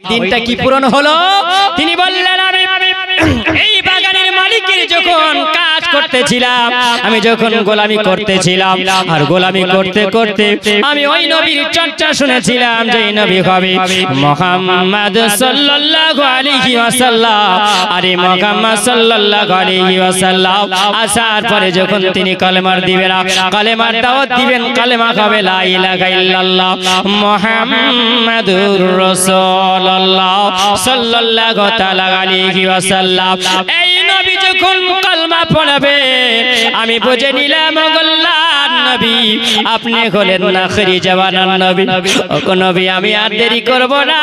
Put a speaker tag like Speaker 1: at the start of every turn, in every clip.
Speaker 1: দিনটা কি পূরণ হলো? তিনি বললেন আমি এই বাগানের মালিকের যখন কাজ করতেছিলাম, আমি যখন গোলামি করতেছিলাম, আর গোলামি করতে করতে আমি ওই নবীর চর্চা শুনেছিলাম যে নবী হবে মুহাম্মদ সাল্লাল্লাহু আলাইহি ওয়াসাল্লাম। আরে মুহাম্মদ সাল্লাল্লাহু আলাইহি ওয়াসাল্লাম আসার পরে যখন তিনি কালেমার দিবেন, কালেমার দাওয়াত দিবেন, কালেমা হবে লা ইলাহা ইল্লাল্লাহ মুহাম্মাদুর রাসূলুল্লাহ সাল্লাল্লাহু তাআলা আলাইহি ওয়াসাল্লাম। এই নবী যখন কালেমা পড়বে আমি বুঝে নিলাম আল্লাহর নবী আপনি হলেন আখিরি জামানার নবী। ও নবী আমি আর দেরি করব না,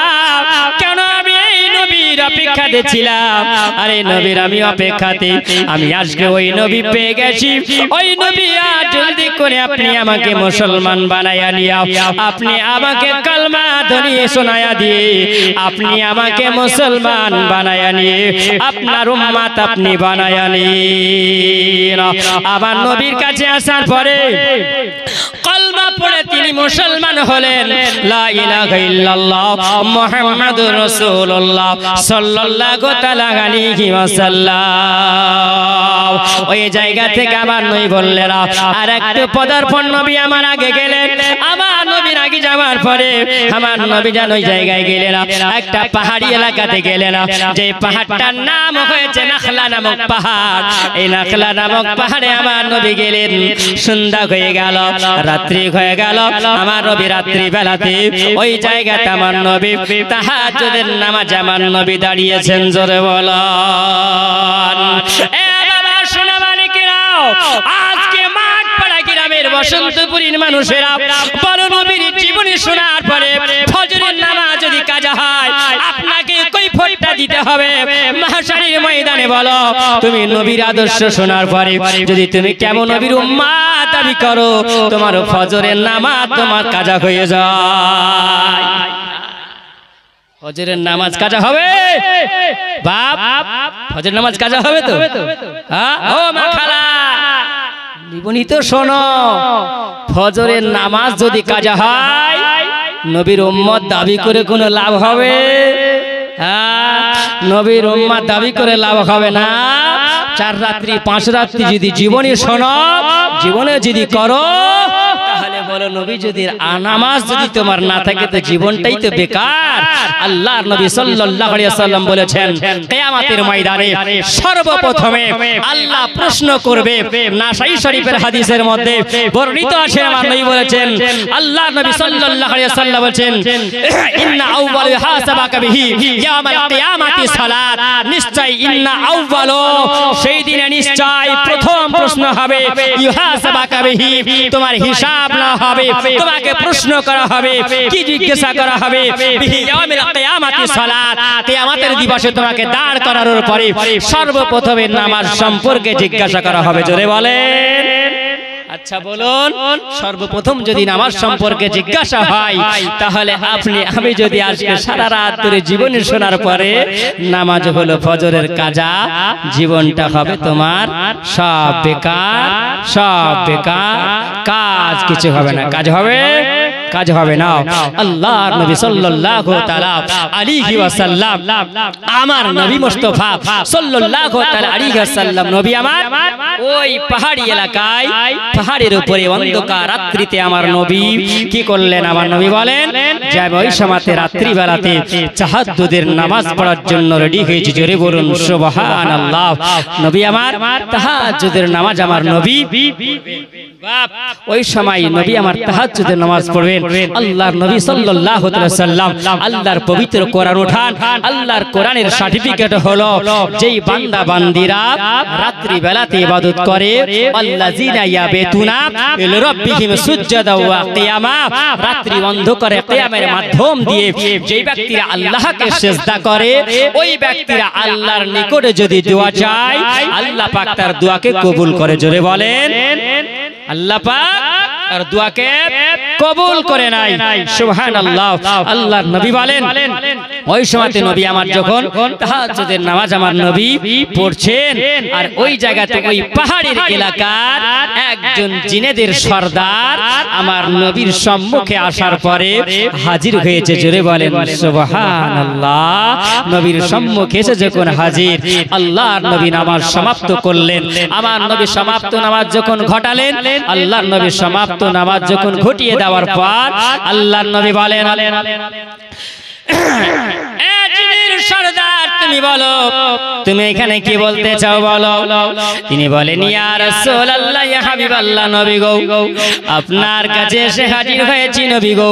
Speaker 1: কেন আমি এই নবীর অপেক্ষাতে ছিলাম। আরে নবীর আমি অপেক্ষাতে আমি আজকে ওই নবী পেয়ে গেছি। ওই নবী আর জলদি করে আপনি আমাকে মুসলমান বানায়া নিয়া, আপনি আমাকে কালেমা ধরিয়ে শোনায়া দিয়ে আপনি আমাকে মুসলমান বানায়া নিয়ে আপনার উম্মত আপনি বানায়া নিন। আমার নবীর কাছে আসার পরে কালেমা পড়ে তিনি মুসলমান হলেন। লা ইলাহা ইল্লাল্লাহ মুহাম্মাদুর রাসূলুল্লাহ সাল্লাল্লাহু তাআলা আলাইহি ওয়াসাল্লাম। ওই জায়গা থেকে আমার নবী বললেন আর একটু পদার্পণ নবী আমার আগে গেলেন। আমার নবীর আগে যাওয়ার পরে আমার নবী যেন ওই জায়গায় গেলেন, একটা পাহাড়ি এলাকাতে গেলেন, যে পাহাড়টার নাম হয়েছে নাখলা নামক পাহাড়। এই নাখলা নামক পাহাড়ে আমার নবী গেলেন। সন্ধ্যা হয়ে গেল, রাত্রি হয়ে গেল। আমার নবী রাত্রি বেলাতে ওই জায়গাতে আমার নবী তাহাজ্জুদের নামাজ আমার নবী দাঁড়িয়েছেন। জোরে বলেন এ বাবা শোনা মালিকেরা, আজকে মাঠ পাড়া গ্রামের বসন্তপুরীর মানুষেরা বড় নবীর জীবনী শোনার পরে ফজরের নামাজ যদি কাজা হয় আপনাকে কৈফিয়তটা দিতে হবে মাহশারের ময়দানে। বলো তুমি নবীর আদর্শ শোনার পরে যদি তুমি কেমন নবীর উম্মত দাবি করো, তোমার ফজরের নামাজ তোমার কাজা হয়ে যায়। ফজরের নামাজ কাজা হবে বাপ, ফজরের নামাজ কাজা হবে তো? হ্যাঁ ও মা খালা জীবনী তো শোনো, ফজরের নামাজ যদি কাজা হয় নবীর উম্মত দাবি করে কোনো লাভ হবে? হ্যাঁ নবীর উম্মত দাবি করে লাভ হবে না। 4 রাত্রি 5 রাত্রি যদি জীবনী শোনো, জীবনে যদি করো, তাহলে বলো নবী যদি নামাজ যদি তোমার না থাকে তো জীবনটাই তো বেকার। আল্লাহর নবী সাল্লাল্লাহু আলাইহি ওয়াসাল্লাম বলেছেন কিয়ামতের ময়দানে সর্বপ্রথমে আল্লাহ প্রশ্ন করবে। নাসাই শরীফের হাদিসের মধ্যে বর্ণিত আছে, আমার নবী বলেছেন, আল্লাহর নবী সাল্লাল্লাহু আলাইহি ওয়াসাল্লাম বলেছেন ইন্না আউওয়াল ইহাসাবাকা বিহি ইয়াউমাল কিয়ামাতি সালাত। নিশ্চয় ইন্না আউওয়াল, সেই দিনে নিশ্চয় প্রথম প্রশ্ন হবে ইহাসাবাকা বিহি, তোমার হিসাব না হবে, তোমাকে প্রশ্ন করা হবে। কি জিজ্ঞাসা করা হবে? বিহি ইয়াউমিল কিয়ামাতি সালাত, কিয়ামতের দিবসে তোমাকে দাঁড় করানোর পরে সর্বপ্রথমে নামাজ সম্পর্কে জিজ্ঞাসা করা হবে। জোরে বলেন। আচ্ছা বলুন, সর্বপ্রথম যদি নামাজ সম্পর্কে জিজ্ঞাসা হয় তাহলে আপনি আমি যদি আজকে সারা রাত ধরে জীবনী শোনার পরে নামাজ হলো ফজরের কাজা, জীবনটা হবে তোমার সব বেকার, সব বেকার, কাজ কিছু হবে না। কাজ হবে? কাজ হবে না। আল্লাহর নবী সাল্লাল্লাহু তাআলা আলাইহি ওয়াসাল্লাম, আমার নবী মুস্তাফা সাল্লাল্লাহু তাআলা আলাইহি ওয়াসাল্লাম নবী আমার ওই পাহাড়ি এলাকায়, পাহাড়ের উপরে অন্ধকার রাত্রিতে আমার নবী কি করলেন? আমার নবী বলেন যে আমি ওই সময়তে রাত্রি বেলাতে তাহাজ্জুদের নামাজ পড়ার জন্য রেডি হয়েছি। জোরে বলুন সুবহানাল্লাহ। নবী আমার তাহাজ্জুদের নামাজ আমার নবী বাপ ওই সময় নবী আমার তাহাজ্জুদের নামাজ পড়বেন। আল্লাহর নবী সাল্লাল্লাহু আলাইহি ওয়াসাল্লাম আল্লাহর পবিত্র কোরআন উঠান। আল্লাহর কোরআনের সার্টিফিকেট হলো যেই বান্দা বান্দিরা রাত্রি বেলাতে ইবাদত করে, আল্লাযিনা ইয়াবিতুনা লিরাব্বিহিম সুজদা ওয়া কিয়ামা, রাত্রি অন্ধকারে কিয়ামের মাধ্যম দিয়ে যেই ব্যক্তিরা আল্লাহকে সিজদা করে, ওই ব্যক্তিরা আল্লাহর নিকটে যদি দোয়া চায় আল্লাহ পাক তার দোয়াকে কবুল করে। জোরে বলেন আল্লাহ পাক আর দোয়াকে কবুল করে নাই। সুবহানাল্লাহ। আল্লাহর নবী বলেন ওই সময়তে নবী আমার যখন তাহাজ্জুদের নামাজ আমার নবী পড়ছেন, আর ওই জায়গাতে ওই পাহাড়ের এলাকার একজন জিনেদের সর্দার আমার নবীর সম্মুখে আসার পরে হাজির হয়েছে। জোরে বলেন সুবহানাল্লাহ। নবীর সম্মুখে এসে যখন হাজির, আল্লাহর নবী নামাজ সমাপ্ত করলেন। আমার নবী সমাপ্ত নামাজ যখন ঘটালেন, আল্লাহর নবী সমাপ্ত নামাজ যখন ঘটিয়ে দেওয়ার পর আল্লাহর নবী বলেন সরদার তুমি বলো, তুমি এখানে কি বলতে চাও বলো। তিনি বলেন ইয়া রাসূলুল্লাহ, ইয়া হাবিবাল্লাহ, নবী গো আপনার কাছে এসে হাজির হয়েছি নবী গো,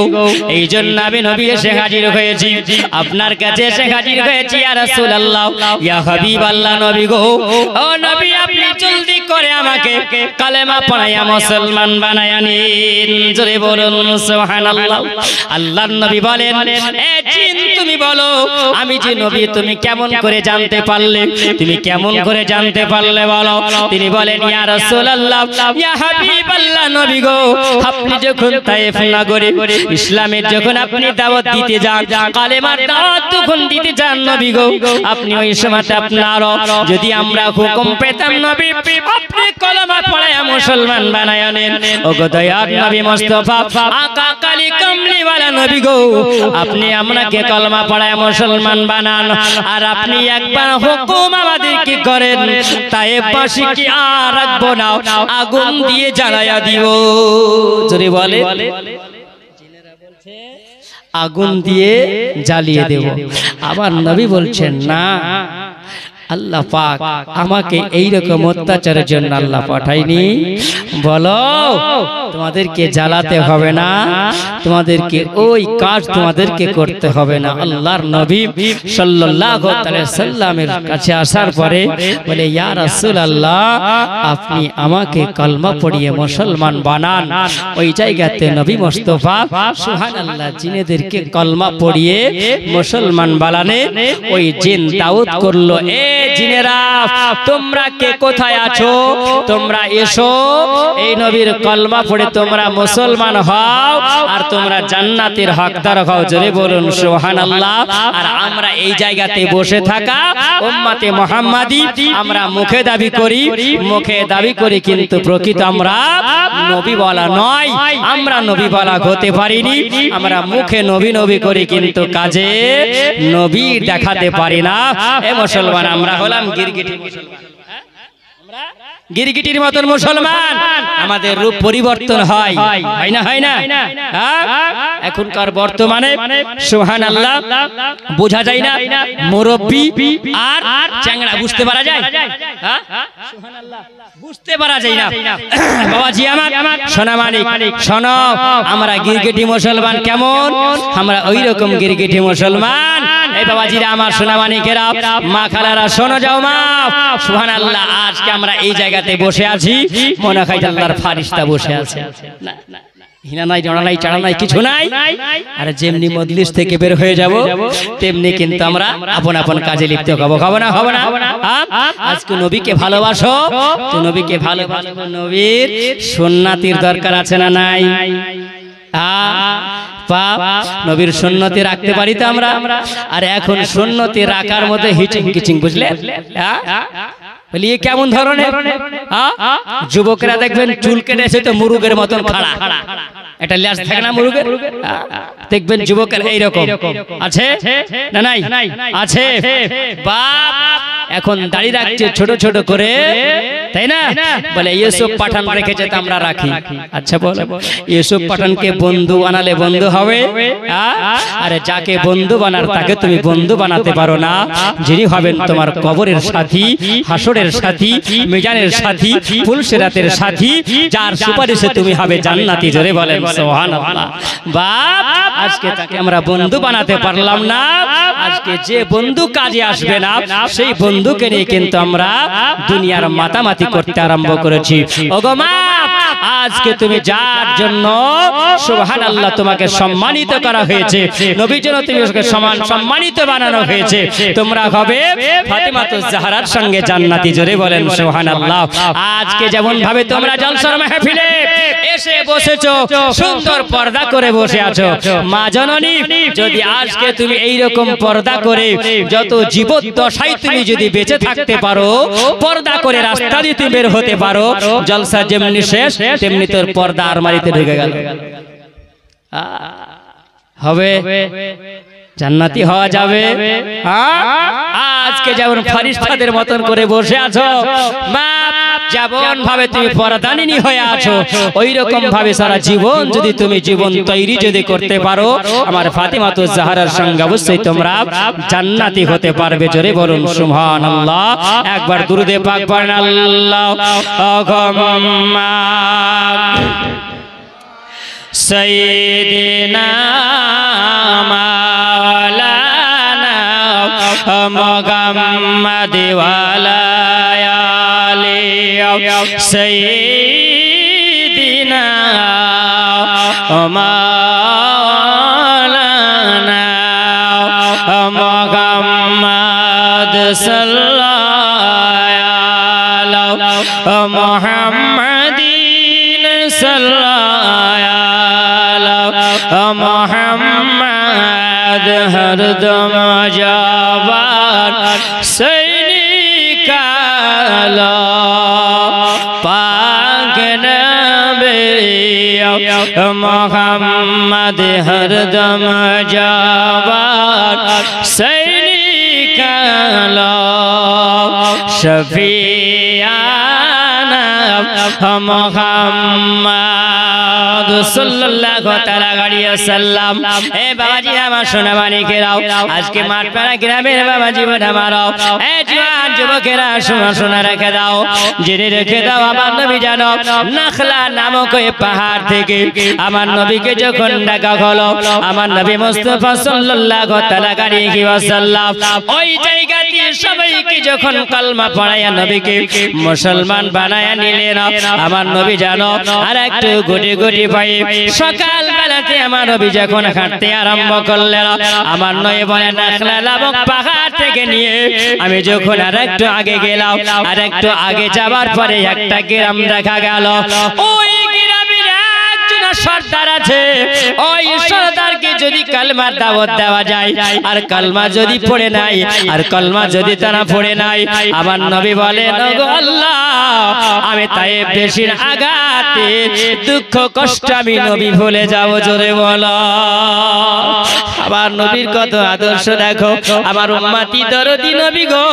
Speaker 1: এই জন্য আমি নবী এসে হাজির হয়েছি, আপনার কাছে এসে হাজির হয়েছি ইয়া রাসূলুল্লাহ, ইয়া হাবিবাল্লাহ, নবী গো ও নবী আপনি জলদি করে আমাকে কালেমা পড়াইয়া মুসলমান বানায়া নিন। জোরে বলুন সুবহানাল্লাহ। আল্লাহর নবী বলেন এ জিন তুমি বলো আমি যে নবী তুমি কেমন করে জানতে পারলে, তুমি কেমন করে জানতে পারলে বলো। তিনি বলেন ইয়া রাসূলুল্লাহ, ইয়া হাবিবাল্লাহ, নবী গো আপনি যখন তায়েফ নগরে ইসলামের যখন আপনি দাওয়াত দিতে যান, কালেমার দাওয়াত যখন দিতে যান নবী গো, আপনি ওই সময়তে আপনার যদি আমরা হুকুম পেতাম নবী আপনি কলেমা পড়ায়া মুসলমান বানায়া নেন। ও গো দয়ার নবী মুস্তাফা আকা কালি কামলিওয়ালা নবী গো আপনি আমরাকে কলেমা পড়ায়া মুসলমান বানান, আর আপনি একবার হুকুম আমাদের কি করেন তায়েফবাসী কি আর রাখবো না, আগুন দিয়ে জ্বালায়া দিব। জোরে বলে আগুন দিয়ে জ্বালিয়ে দেব। আবার নবী বলছেন না, আল্লাহ পাক আমাকে এই রকম অত্যাচারের জন্য আল্লাহ পাঠায়নি, বলো তোমাদেরকে জ্বালাতে হবে না, তোমাদেরকে ওই কাজ তোমাদেরকে করতে হবে না। আল্লাহর নবী সাল্লাল্লাহু আলাইহি সাল্লামের কাছে আসার পরে বলে ইয়া রাসূলুল্লাহ আপনি আমাকে কলমা পড়িয়ে মুসলমান বানান। ওই জায়গাতে নবী মুস্তাফা সুবহানাল্লাহ জিনেদেরকে কলমা পড়িয়ে মুসলমান বানানে ওই জিন দাউদ করলো এ জিনেরা তোমরা কে কোথায় আছো, তোমরা এসো এই নবীর কলমা পড়ে তোমরা মুসলমান হও আর তোমরা জান্নাতের হকদার হও। জোরে বলুন সুবহানাল্লাহ। আর আমরা এই জায়গাতে বসে থাকা উম্মতে মুহাম্মাদি আমরা মুখে দাবি করি কিন্তু প্রকৃত আমরা নবী বলা নয়, আমরা নবী বলা হতে পারিনি। আমরা মুখে নবী করি কিন্তু কাজে নবী দেখাতে পারি না। এ মুসলমান আমরা হলাম গিরগিটি মুসলমান, গিরগিটির মতন মুসলমান। আমাদের রূপ পরিবর্তন হয় না এখনকার বর্তমানে সুবহানাল্লাহ বোঝা যায় না মুরব্বি আর চ্যাংড়া বুঝতে পারা যায়, সুবহানাল্লাহ বুঝতে পারা যায় না। বাবাজি আমার সোনামানিক শোনো, আমরা গিরগিটি মুসলমান কেমন, আমরা ওই রকম গিরগিটি মুসলমান। এই বাবাজিরা আমার সোনামানিকেরা মা খালারা শোনো যাও মা, সুবহানাল্লাহ আজকে আমরা এই জায়গাতে বসে আছি মনে হয় আল্লাহর ফারিস্তা বসে আছে, না হিনা নাই জড়া নাই চাড়া নাই কিছু নাই। আর যেমনি মজলিস থেকে বের হয়ে যাব তেমনি কিন্তু আমরা আপন আপন কাজে লিপ্ত হব না। আজকে নবীকে ভালোবাসো, তো নবীকে ভালোবাসো, নবীর সুন্নাতির দরকার আছে না নাই? নবীর সুন্নতি রাখতে পারি তো আমরা, আর এখন সুন্নতি রাখার মধ্যে হিচিং কিচিং বুঝলে বলিয়ে কেমন ধরনের যুবকরা দেখবেন চুল কেটেছে তো মুরুগের মতন খাড়া, এটা ল্যাজ থাকে না মুরুগের, দেখবেন যুবকের এইরকম আছে না নাই? আছে। বাপ এখন দাড়ি রাখছে ছোট ছোট করে, তাই না? বলে ইউসুফ পাঠান রেখেছে তো আমরা রাখি। আচ্ছা বল ইউসুফ পাঠানকে বন্ধু বানালে বন্ধু হবে? আরে যাকে বন্ধু বানার তাকে তুমি বন্ধু বানাতে পারো না, যিনি হবেন তোমার কবরের সাথী, হাসরের সাথী, মিজানের সাথী, ফুলসিরাতের সাথী, যার সুপারিশে তুমি হবে জান্নাতি। জোরে বলেন সুবহানাল্লাহ। বাপ আজকে তাকে আমরা বন্ধু বানাতে পারলাম না, আজকে যে বন্ধু কাজে আসবে না সেই বন্ধুকে নিয়ে কিন্তু আমরা দুনিয়ার মাতামাতি করতে আরম্ভ করেছি। ওগো মা আজকে তুমি যার জন্য সুবহানাল্লাহ তোমাকে সম্মানিত করা হয়েছে, নবীর জন্য তুমি সম্মানিত বানানো হয়েছে, তোমরা হবে ফাতেমাতুজ জাহরার সঙ্গে জান্নাতি। জোরে বলেন সুবহানাল্লাহ। আজকে যেমন ভাবে তোমরা জলসার মাহফিলে এসে বসেছো, সুন্দর পর্দা করে বসে আছো। মা জননী, যদি আজকে তুমি এই রকম পর্দা করে যত জীবদ্দশায় তুমি যদি বেঁচে থাকতে পারো, পর্দা করে রাস্তা দিয়ে তুমি বের হতে পারো, জলসা যেমনি শেষ তেমনি তোর পর্দা আলমারিতে ঢুকে গেল। হবে জান্নাতি হওয়া যাবে। আজকে যেমন ফারিস্তাদের মতন করে বসে আছো, মা যেমন ভাবে তুমি পরদানিনী হয়ে আছো, ওই রকম ভাবে সারা জীবন যদি তুমি জীবন তৈরি যদি করতে পারো, আমার ফাতিমাতুজ জাহরার সঙ্গে অবশ্যই তোমরা জান্নাতি হতে পারবে। জোরে বলুন সুবহানাল্লাহ। একবার দুরুদে পাক পড়েন, আল্লাহুম্মা সাইয়্যিদিনা মাওলানা মুহাম্মাদ ওয়া আলা আলি সাইয়্যিদিনা মাওলানা মুহাম্মাদ সাল্লাল্লাহু আলা মুহাম্মাদিন সাল্লাল্লাহু মুহাম্মাদ হরদম জবান সৈনিকালা পাক নবী মুহাম্মাদ হরদম জবান সৈনিকালা শফিয়ানা মুহাম্মাদ সাল্লাল্লাহু তাআলা আলাইহি ওয়াসাল্লাম। এ বাবাজি আমার সোনা মানিকেরাও, আজকে মাঠপাড়া গ্রামের বাবাজি আমারাও, এ জওয়ান যুবকেরা শোনা শোনা রেখে দাও, জেনে রেখে দাও, আমার নবী জানো নাখলা নামক এই পাহাড় থেকে আমার নবীকে যখন ডাকা হলো, আমার নবী মুস্তাফা সাল্লাল্লাহু তাআলা আলাইহি ওয়াসাল্লাম ওই জায়গাতে সবাইকে যখন কালমা পড়ায়া নবীকে মুসলমান বানায়া নিলেন, আমার নবী জানো আর একটু গুটি গুটি পায়ে সকাল বেলাতে আমার নবী যখন হাঁটতে আরম্ভ করলেন, আমার নবী বলে নাখলা নামক পাহাড় থেকে নিয়ে আমি যখন আর একটু আগে গেলাম, আর একটু আগে যাবার পরে একটা গ্রাম দেখা গেল। ওই গ্রামের একজন সর্দার আছে, ওই সর্দারকে যদি কালমার দাওয়াত দেওয়া যায়, আর কালমা যদি পড়ে নাই, আর কালমা যদি তারা পড়ে নাই, আমার নবী বলেন ওগো আল্লাহ, আমি তায়েব দেশের আঘাতে দুঃখ কষ্ট আমি নবী ভুলে যাব। জোরে বলো আমার নবীর কত আদর্শ দেখো, আমার উম্মতি দরদি নবী গো,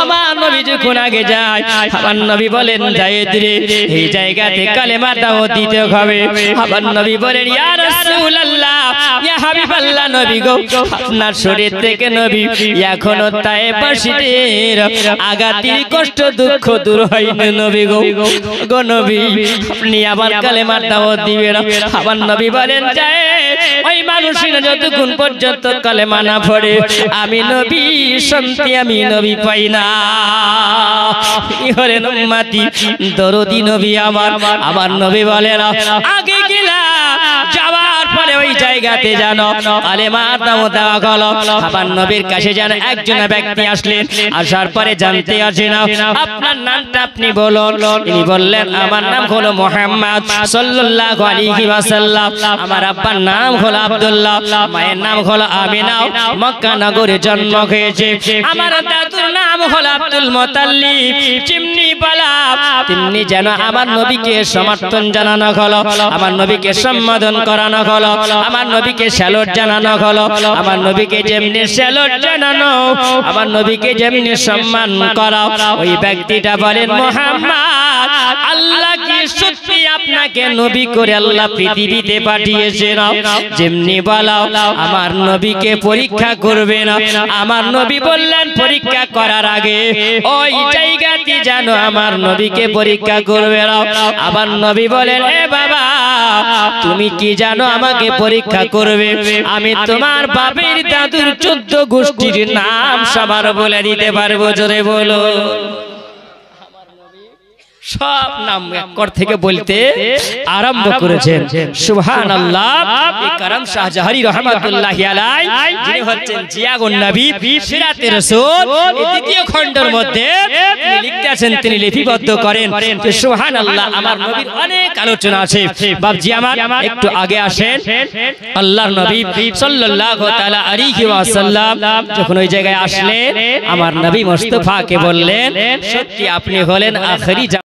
Speaker 1: আমার নবী যখন আগে যায়, আমার নবী বলেন যায়েদ রে, এই জায়গাতে কালেমার দাওয়াত দিতে হবে। আমার নবী বলেন ইয়া রাসূলুল্লাহ, ইয়া হাবিবাল্লাহ, নবী গো আপনার শরীর থেকে নবী এখনো তায়েববাসীদের আঘাতের কষ্ট দুঃখ দূর হয়নি নবী গো। গো নবী আপনি আবার কালেমার দাওয়াত দিবেন। আমার নবী বলেন যায় ওই মানুষের যতক্ষণ পর্যন্ত কালেমা না পড়ে আমি নবী শান্তি আমি নবী পাই না। ইহরে উম্মতি দরদি নবী আমার নবী বলেন আগে গেলা যাওয়ার পরে ওই জায়গাতে জানো কালেমার দাওয়াত দেওয়া হলো। আমার নবীর কাছে যেন একজন ব্যক্তি আসলেন, আসার পরে জানতে আসেন আপনার নামটা আপনি বলুন। তিনি বললেন আমার নাম হলো মুহাম্মদ সাল্লাল্লাহু আলাইহি ওয়াসাল্লাম, আমার আব্বার নাম হলো আব্দুল্লাহ, মায়ের নাম হলো আমিনা, মক্কা নগরে জন্ম হয়েছে। আমার দাদুর নাম হলো আব্দুল মুতাল্লিব। চিমনি পালা তেমনি যেন আমার নবীকে সমর্থন জানানো হলো, আমার নবীকে সম্বোধন করানো হলো, আমার নবীকে স্যালুট জানানো হলো। আমার নবীকে যেমনি স্যালুট জানানো, আমার নবীকে যেমনি সম্মান করা, ওই ব্যক্তিটা বলেন মুহাম্মদ আল্লাহ কি সত্যি আপনাকে নবী করে আল্লাহ পৃথিবীতে পাঠিয়েছেন? যেমনি বলো আমার নবীকে পরীক্ষা করবে না। আমার নবী বললেন পরীক্ষা করার আগে ওই জায়গাতে জানো আমার নবীকে পরীক্ষা করবে না। আমার নবী বলেন এ বাবা তুমি কি জানো আমাকে পরীক্ষা করবে? আমি তোমার বাপের দাদুর 14 গোষ্ঠীর নাম সবার বলে দিতে পারবো। জোরে বলো সব নাম একর থেকে বলতে আরম্ভ করেছেন। সুবহানাল্লাহ। এই কারাম শাহ জাহারি রহমাতুল্লাহি আলাইহি যিনি হচ্ছেন জিয়াউন নবী সিরাতে রাসূল, এই দ্বিতীয় খণ্ডের মধ্যে তিনি লিখতেছেন, তিনি লিপিবদ্ধ করেন যে সুবহানাল্লাহ, আমার নবীর অনেক আলোচনা আছে। বাপজি আমার একটু আগে আসেন। আল্লাহর নবী সাল্লাল্লাহু তাআলা আলাইহি ওয়াসাল্লাম যখন ওই জায়গায় আসলেন, আমার নবী মুস্তাফাকে বললেন, সত্যি আপনি হলেন আখেরি